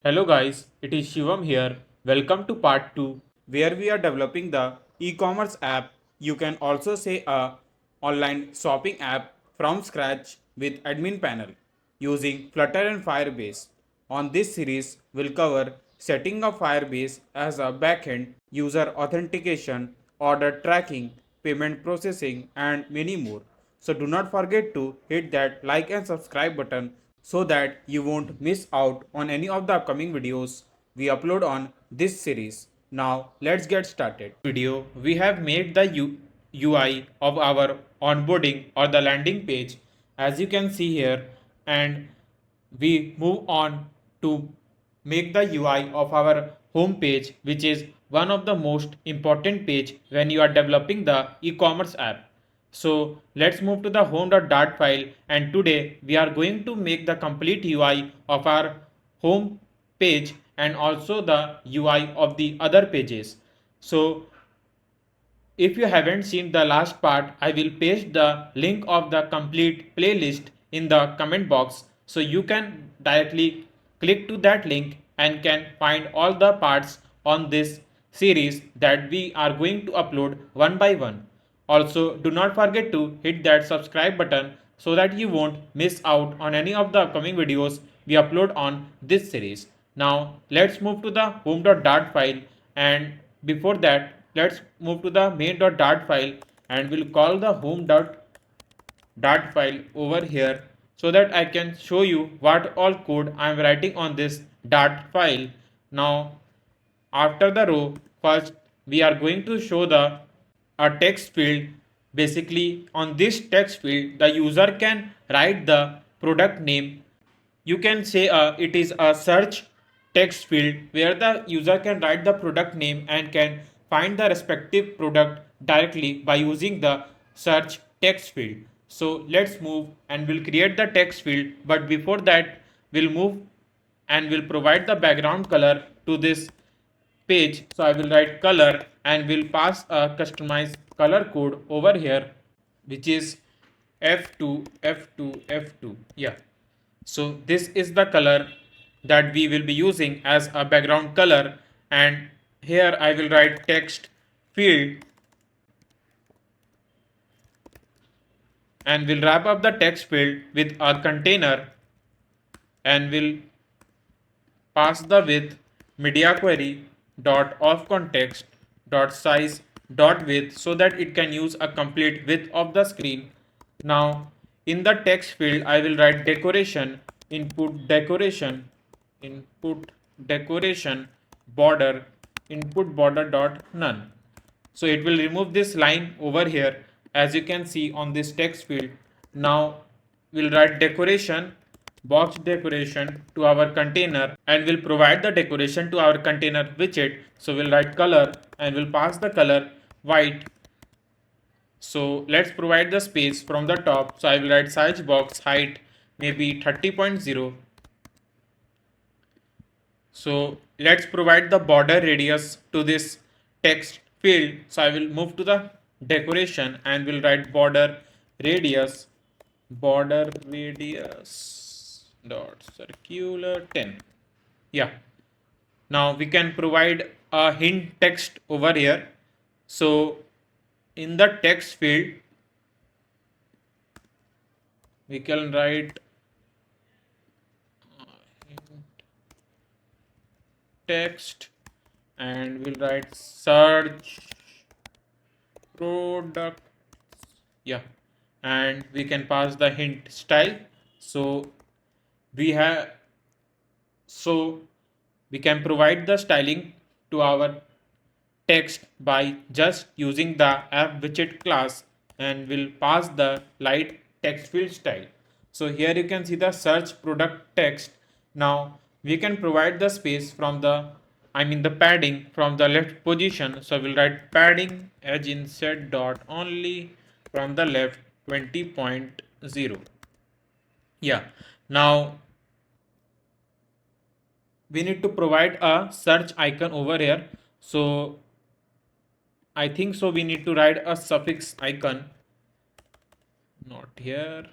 Hello guys, it is Shivam here. Welcome to part 2 where we are developing the e-commerce app. You can also say a online shopping app from scratch with admin panel using Flutter and Firebase. On this series, we'll cover setting up Firebase as a backend, user authentication, order tracking, payment processing and many more. So do not forget to hit that like and subscribe button so that you won't miss out on any of the upcoming videos we upload on this series. Now let's get started. Video we have made the UI of our onboarding or the landing page as you can see here, and we move on to make the UI of our home page, which is one of the most important page when you are developing the e-commerce app. So let's move to the home.dart file, and today we are going to make the complete UI of our home page and also the UI of the other pages. So if you haven't seen the last part, I will paste the link of the complete playlist in the comment box, so you can directly click to that link and can find all the parts on this series that we are going to upload one by one. Also, do not forget to hit that subscribe button so that you won't miss out on any of the upcoming videos we upload on this series. Now, let's move to the home.dart file, and before that, let's move to the main.dart file and we'll call the home.dart file over here so that I can show you what all code I am writing on this dart file. Now, after the row, first we are going to show the a text field. Basically, on this text field, the user can write the product name. You can say it is a search text field where the user can write the product name and can find the respective product directly by using the search text field. So let's move and we'll create the text field, but before that we'll move and we'll provide the background color to this page. So I will write color and will pass a customized color code over here, which is F2 F2 F2. Yeah. So this is the color that we will be using as a background color, and here I will write text field and will wrap up the text field with a container and will pass the width media query dot of context dot size dot width so that it can use a complete width of the screen. Now in the text field I will write decoration input decoration border input border dot none. So it will remove this line over here as you can see on this text field. Now we'll write decoration box decoration to our container and we'll provide the decoration to our container widget. So we'll write color and we'll pass the color white. So let's provide the space from the top. So I will write size box height maybe 30.0. So let's provide the border radius to this text field. So I will move to the decoration and will write radius border radius dot circular 10. Yeah. Now we can provide a hint text over here. So in the text field we can write text and we'll write search product. Yeah, and we can pass the hint style. So we have so we can provide the styling to our text by just using the app widget class and will pass the light text field style. So here you can see the search product text. Now we can provide the space from the the padding from the left position. So we'll write padding edge inset dot only from the left 20.0. Yeah. Now we need to provide a search icon over here. So I think so we need to write a suffix icon, not here,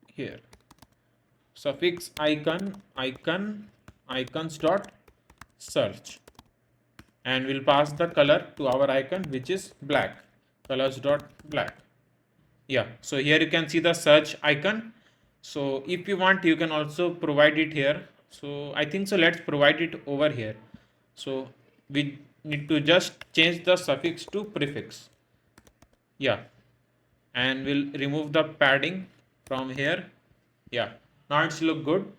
here. Suffix icon icons dot search, and we'll pass the color to our icon, which is black, colors dot black. Yeah, so here you can see the search icon. So if you want, you can also provide it here. So I think so, let's provide it over here. So we need to just change the suffix to prefix. Yeah, and we'll remove the padding from here. Yeah, now it's look good.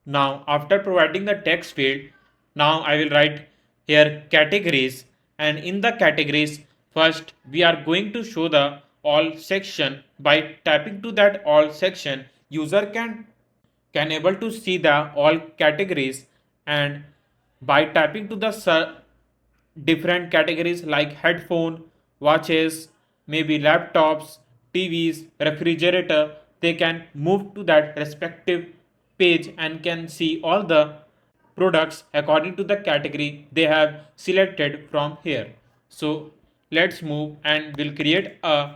Now, after providing the text field, now I will write here categories, and in the categories, first we are going to show the all section. By tapping to that all section, user can able to see the all categories, and by tapping to the different categories like headphone, watches, maybe laptops, TVs, refrigerator, they can move to that respective page and can see all the products according to the category they have selected from here. So let's move and we'll create a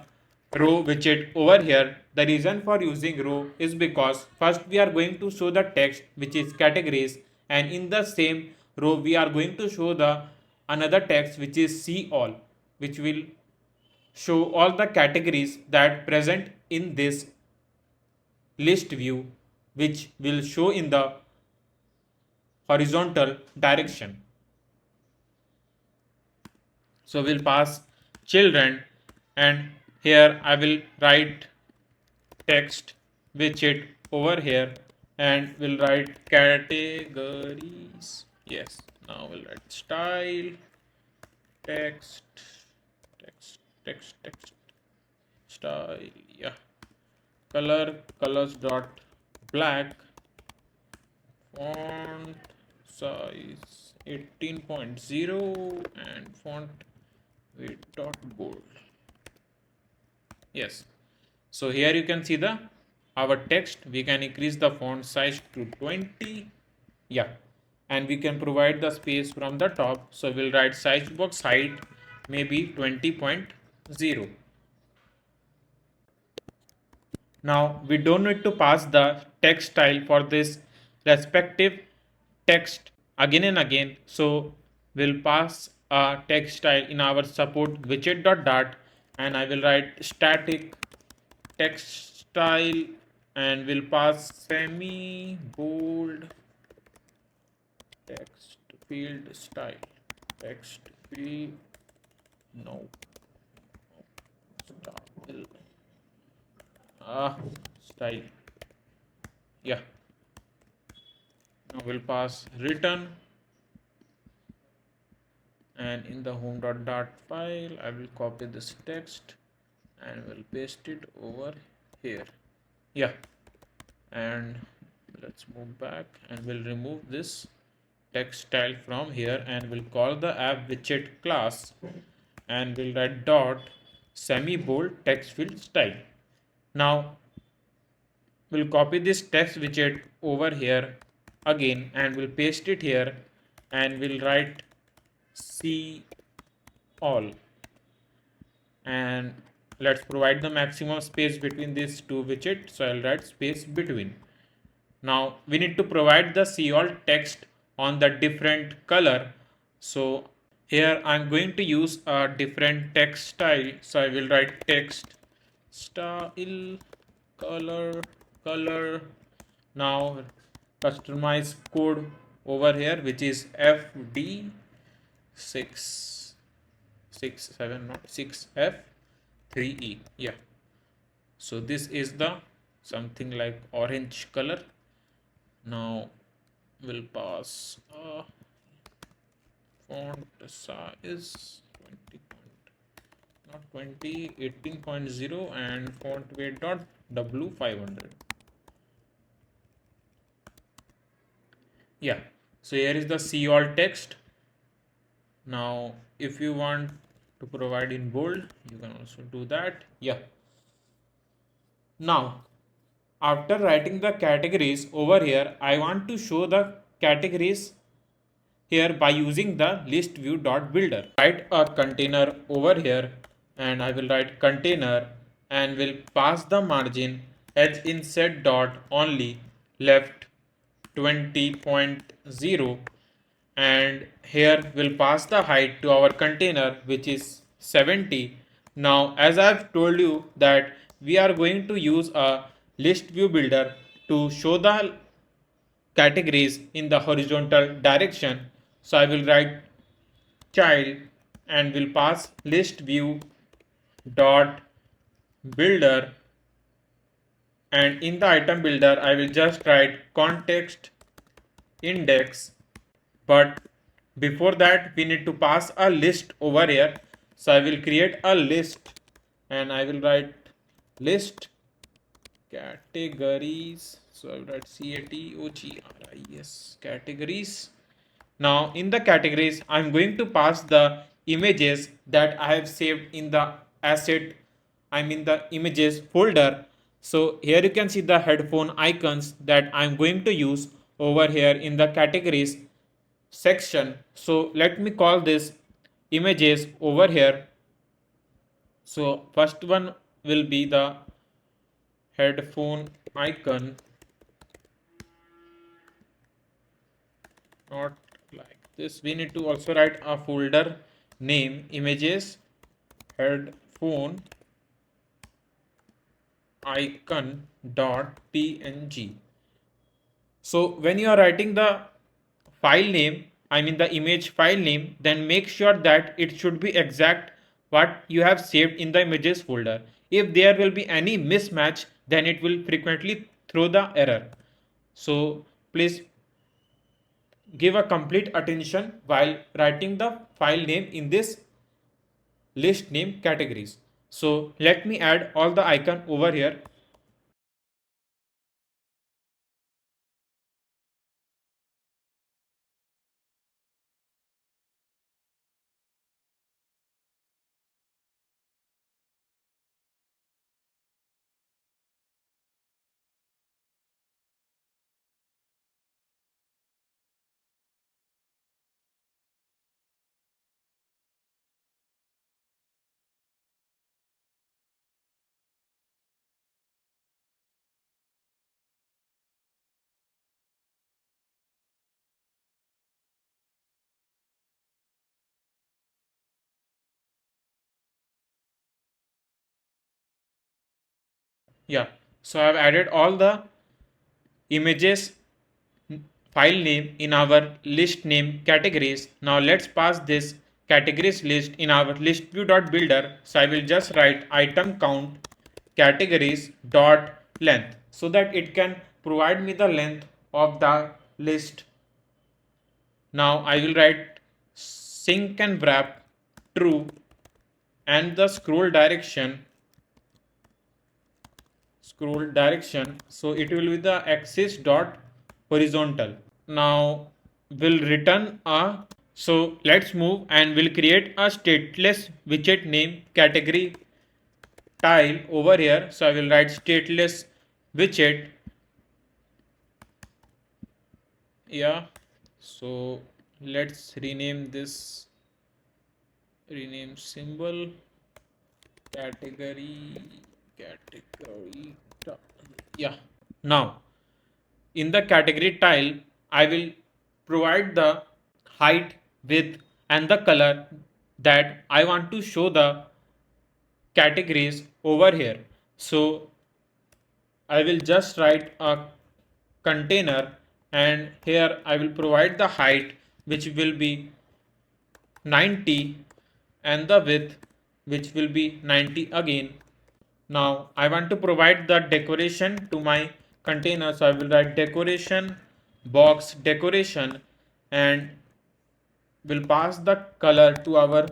row widget over here. The reason for using row is because first we are going to show the text which is categories, and in the same row we are going to show the another text which is see all, which will show all the categories that present in this list view, which will show in the horizontal direction. So we'll pass children, and here I will write text widget over here, and we'll write categories. Yes, now we'll write style text text style. Yeah, colors dot black, font size 18.0, and font weight dot bold. Yes, so here you can see the our text. We can increase the font size to 20. Yeah, and we can provide the space from the top. So we'll write size box height maybe 20.0. Now we don't need to pass the text style for this respective text again and again. So we'll pass a text style in our support widget dot dart, and I will write static text style, and we'll pass semi bold text field style. Text field no style. Yeah, now we'll pass return, and in the home dot dart file I will copy this text and we'll paste it over here. Yeah, and let's move back and we'll remove this text style from here, and we'll call the app widget class, and we'll write dot semi bold text field style. Now we'll copy this text widget over here again, and we'll paste it here, and we'll write see all, and let's provide the maximum space between these two widgets. So I'll write space between. Now we need to provide the see all text on the different color. So here I'm going to use a different text style. So I will write text style color. Now customize code over here, which is FD 667 not 6F3E. Yeah, so this is the something like orange color. Now we'll pass font size 18.0, and font weight dot W500. Yeah, so here is the see all text. Now if you want to provide in bold, you can also do that. Yeah, now after writing the categories over here, I want to show the categories here by using the list view dot builder. Write a container over here, and I will write container, and will pass the margin edge inset dot only left 20.0, and here we'll pass the height to our container, which is 70. Now, as I've told you that we are going to use a list view builder to show the categories in the horizontal direction. So I will write child and will pass list view dot builder, and in the item builder I will just write context index. But before that we need to pass a list over here. So I will create a list and I will write list categories. So I will write categories, categories. Now in the categories I'm going to pass the images that I have saved in the asset, I'm in the images folder. So here you can see the headphone icons that I'm going to use over here in the categories section. So let me call this images over here. So first one will be the headphone icon, not like this. We need to also write a folder name images headphone icon dot png. So when you are writing the file name, I mean the image file name, then make sure that it should be exact what you have saved in the images folder. If there will be any mismatch, then it will frequently throw the error. So please give a complete attention while writing the file name in this list name categories. So let me add all the icon over here. Yeah, so I've added all the images file name in our list name categories. Now let's pass this categories list in our list view dot builder. So I will just write item count categories dot length so that it can provide me the length of the list. Now I will write sync and wrap true and the scroll direction, so it will be the axis dot horizontal. Now we'll return a, so let's move and we'll create a stateless widget name category tile over here. So I will write stateless widget. Yeah, so let's rename this, rename symbol category yeah. Now in the category tile I will provide the height, width and the color that I want to show the categories over here. So I will just write a container and here I will provide the height which will be 90 and the width which will be 90 again. Now I want to provide the decoration to my container, so I will write decoration box decoration and will pass the color to our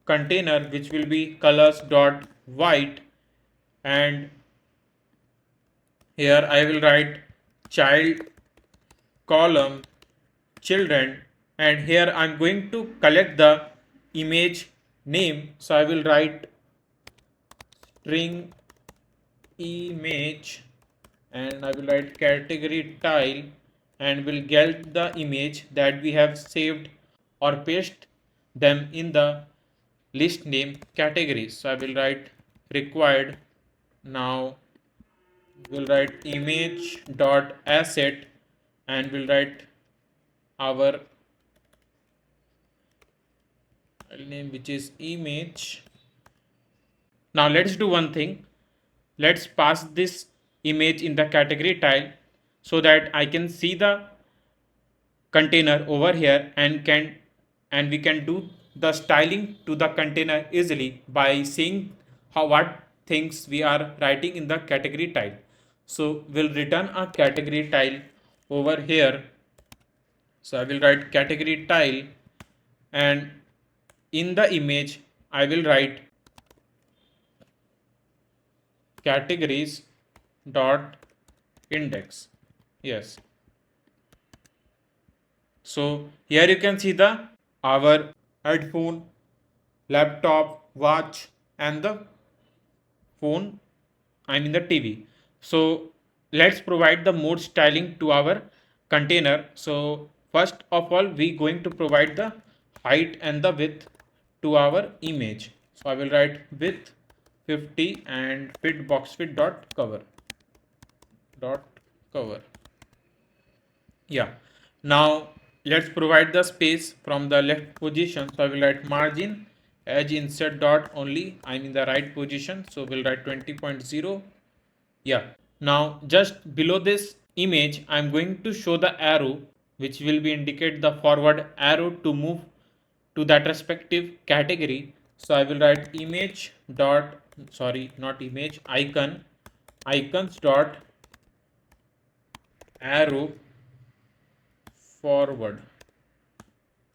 container which will be colors dot white, and here I will write child column children, and here I'm going to collect the image name, so I will write string image and I will write category tile and will get the image that we have saved or paste them in the list name categories. So I will write required. Now we'll write image dot asset and we'll write our name, which is image. Now let's do one thing. Let's pass this image in the category tile so that I can see the container over here and we can do the styling to the container easily by seeing how what things we are writing in the category tile. So we'll return a category tile over here. So I will write category tile, and in the image I will write categories dot index. Yes. So here you can see the our headphone, laptop, watch, and the phone, I mean the TV. So let's provide the mode styling to our container. So first of all, we going to provide the height and the width to our image. So I will write width 50 and fit box fit dot cover. Yeah. Now let's provide the space from the left position. So I will write margin edge insert dot only. I'm in the right position. So we'll write 20.0. Yeah. Now just below this image, I'm going to show the arrow which will be indicate the forward arrow to move to that respective category. So I will write image dot, sorry, not image, icons dot arrow forward.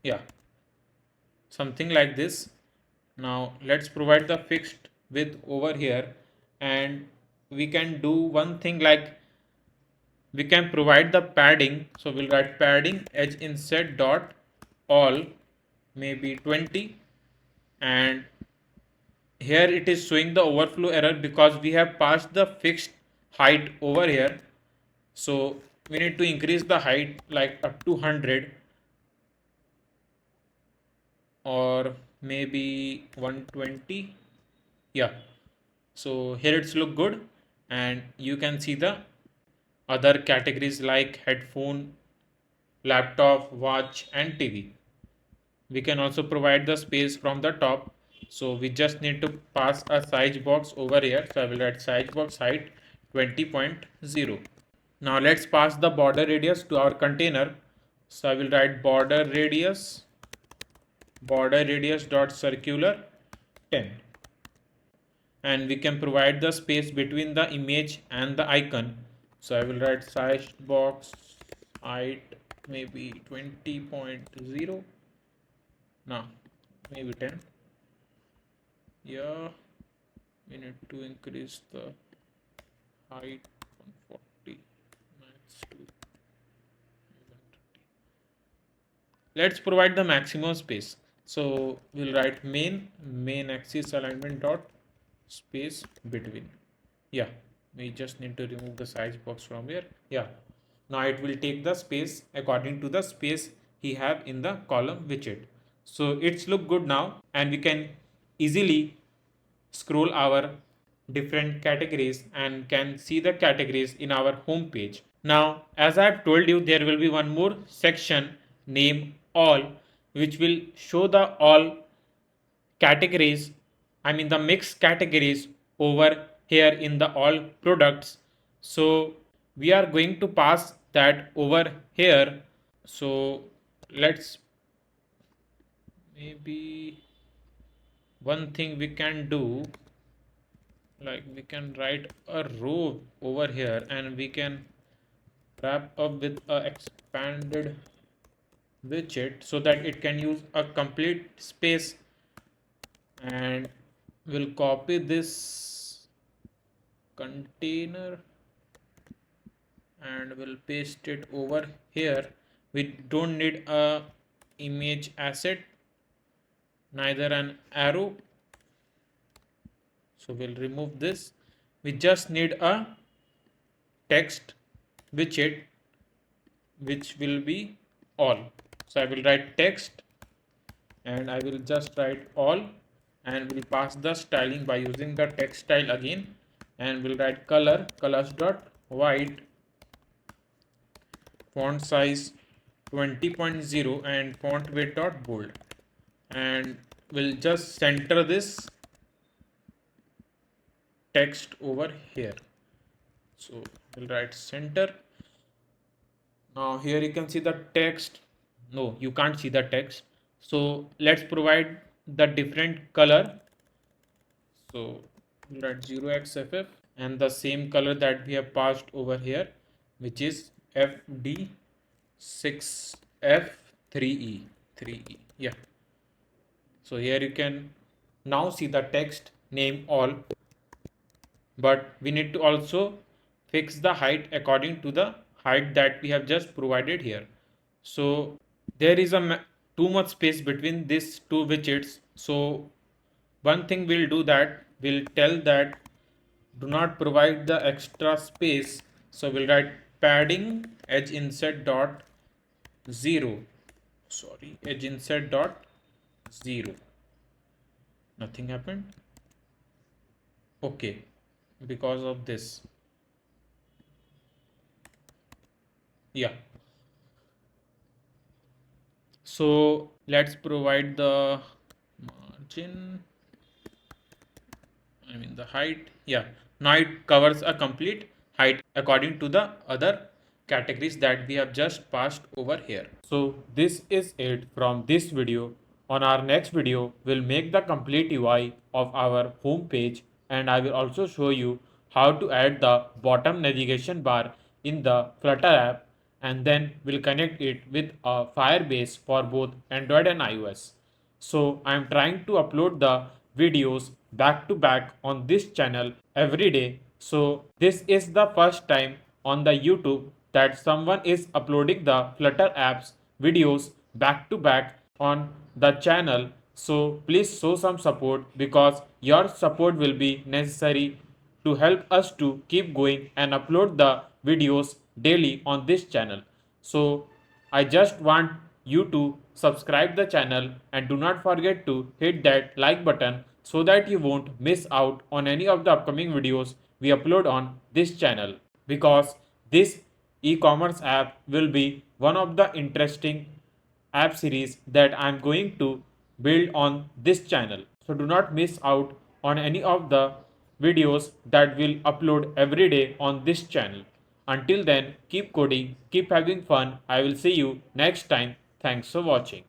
Yeah, something like this. Now let's provide the fixed width over here, and we can do one thing like we can provide the padding. So we'll write padding edge insert dot all, maybe 20, and here it is showing the overflow error because we have passed the fixed height over here. So we need to increase the height like up to 100 or maybe 120. Yeah, so here it's look good, and you can see the other categories like headphone, laptop, watch, and TV. We can also provide the space from the top. So we just need to pass a size box over here. So I will write size box height 20.0. Now let's pass the border radius to our container. So I will write border radius dot circular 10, and we can provide the space between the image and the icon. So I will write size box height maybe 20.0. Now maybe 10. Yeah, we need to increase the height 140. Let's provide the maximum space. So we'll write main axis alignment dot space between. Yeah, we just need to remove the size box from here. Yeah, now it will take the space according to the space he have in the column widget. So it's look good now, and we can easily scroll our different categories and can see the categories in our home page. Now, as I have told you, there will be one more section named all, which will show the all categories, I mean the mixed categories over here in the all products. So we are going to pass that over here. So let's maybe one thing we can do, like we can write a row over here and we can wrap up with a expanded widget so that it can use a complete space, and we'll copy this container and we'll paste it over here. We don't need a image asset, neither an arrow, so we'll remove this. We just need a text widget which will be all. So I will write text and I will just write all, and we'll pass the styling by using the text style again, and we'll write colors dot white font size 20.0 and font weight dot bold, and we'll just center this text over here. So we'll write center. Now here you can see the text. No, you can't see the text. So let's provide the different color. So we'll write 0xFF and the same color that we have passed over here, which is FD6F3E. 3E. Yeah. So here you can now see the text name all, but we need to also fix the height according to the height that we have just provided here. So there is too much space between these two widgets. So one thing we'll do, that we'll tell that do not provide the extra space. So we'll write padding edge inset dot 0. Sorry, edge inset dot 0. Nothing happened. Okay, because of this. Yeah. So let's provide the margin. I mean the height. Yeah. Now it covers a complete height according to the other categories that we have just passed over here. So this is it from this video. On our next video, we'll make the complete UI of our home page, and I will also show you how to add the bottom navigation bar in the Flutter app, and then we'll connect it with a Firebase for both Android and iOS. So I am trying to upload the videos back to back on this channel every day. So this is the first time on the YouTube that someone is uploading the Flutter apps videos back to back on the channel. So please show some support, because your support will be necessary to help us to keep going and upload the videos daily on this channel. So I just want you to subscribe the channel and do not forget to hit that like button so that you won't miss out on any of the upcoming videos we upload on this channel, because this e-commerce app will be one of the interesting app series that I'm going to build on this channel. So do not miss out on any of the videos that we'll upload every day on this channel. Until then, keep coding, keep having fun. I will see you next time. Thanks for watching.